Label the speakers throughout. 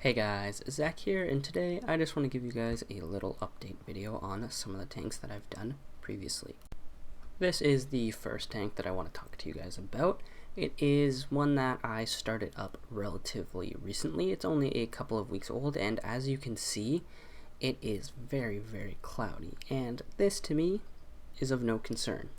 Speaker 1: Hey guys, Zach here, and today I just want to give you guys a little update video on some of the tanks that I've done previously. This is the first tank that I want to talk to you guys about. It is one that I started up relatively recently. It's only a couple of weeks old, and as you can see, it is very cloudy, and this to me is of no concern.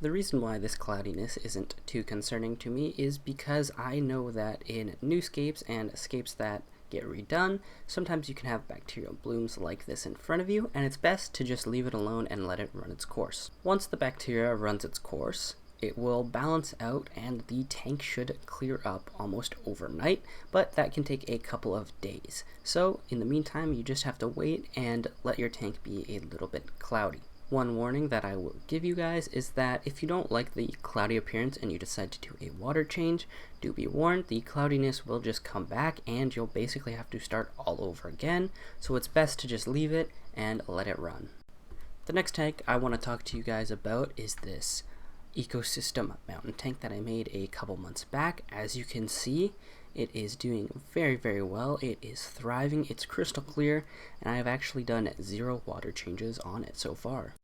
Speaker 1: The reason why this cloudiness isn't too concerning to me is because I know that in new scapes and scapes that get redone, sometimes you can have bacterial blooms like this in front of you, and it's best to just leave it alone and let it run its course. Once the bacteria runs its course, it will balance out and the tank should clear up almost overnight, but that can take a couple of days. So in the meantime, you just have to wait and let your tank be a little bit cloudy. One warning that I will give you guys is that if you don't like the cloudy appearance and you decide to do a water change, do be warned, the cloudiness will just come back and you'll basically have to start all over again, so it's best to just leave it and let it run. The next tank I want to talk to you guys about is this Ecosystem mountain tank that I made a couple months back. As you can see, it is doing very well. It is thriving, it's crystal clear, and I have actually done 0 water changes on it so far.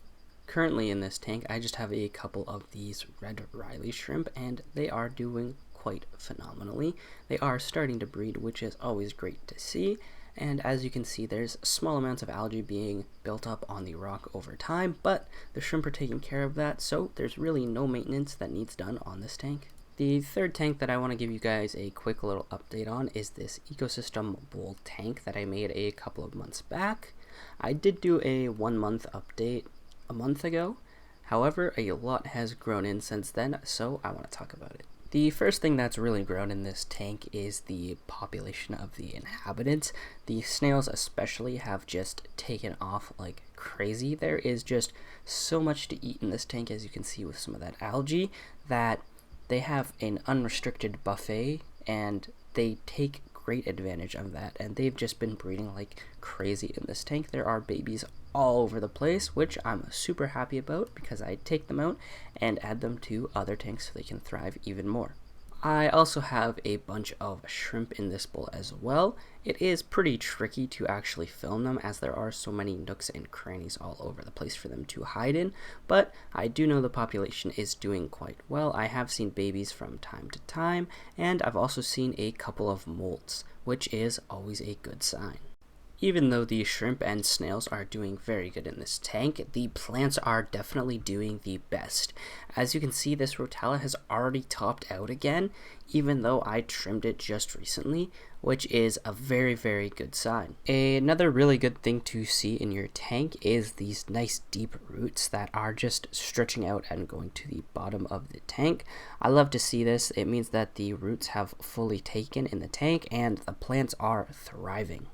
Speaker 1: Currently in this tank, I just have a couple of these red Riley shrimp, and they are doing quite phenomenally. They are starting to breed, which is always great to see, and as you can see, there's small amounts of algae being built up on the rock over time, but the shrimp are taking care of that, so there's really no maintenance that needs done on this tank. The third tank that I want to give you guys a quick little update on is this Ecosystem bowl tank that I made a couple of months back. I did do a 1-month update a month ago, however a lot has grown in since then, so I want to talk about it. The first thing that's really grown in this tank is the population of the inhabitants. The snails especially have just taken off like crazy. There is just so much to eat in this tank, as you can see with some of that algae, that they have an unrestricted buffet and they take great advantage of that, and they've just been breeding like crazy in this tank. There are babies all over the place, which I'm super happy about because I take them out and add them to other tanks so they can thrive even more. I also have a bunch of shrimp in this bowl as well. It is pretty tricky to actually film them as there are so many nooks and crannies all over the place for them to hide in, but I do know the population is doing quite well. I have seen babies from time to time, and I've also seen a couple of molts, which is always a good sign. Even though the shrimp and snails are doing very good in this tank, the plants are definitely doing the best. As you can see, this Rotella has already topped out again, even though I trimmed it just recently, which is a very good sign. Another really good thing to see in your tank is these nice deep roots that are just stretching out and going to the bottom of the tank. I love to see this. It means that the roots have fully taken in the tank and the plants are thriving.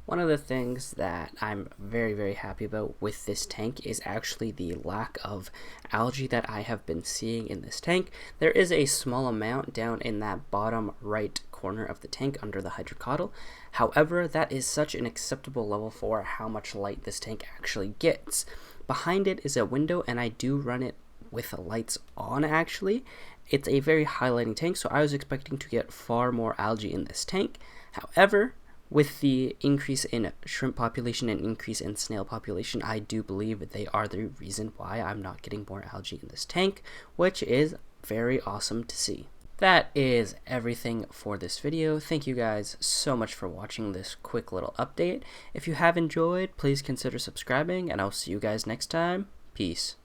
Speaker 1: One of the things that I'm very happy about with this tank is actually the lack of algae that I have been seeing in this tank. There is a small amount down in that bottom right corner of the tank under the hydrocotyl. However, that is such an acceptable level for how much light this tank actually gets. Behind it is a window, and I do run it with the lights on actually. It's a very highlighting tank, so I was expecting to get far more algae in this tank. However, with the increase in shrimp population and increase in snail population, I do believe they are the reason why I'm not getting more algae in this tank, which is very awesome to see. That is everything for this video. Thank you guys so much for watching this quick little update. If you have enjoyed, please consider subscribing, and I'll see you guys next time. Peace.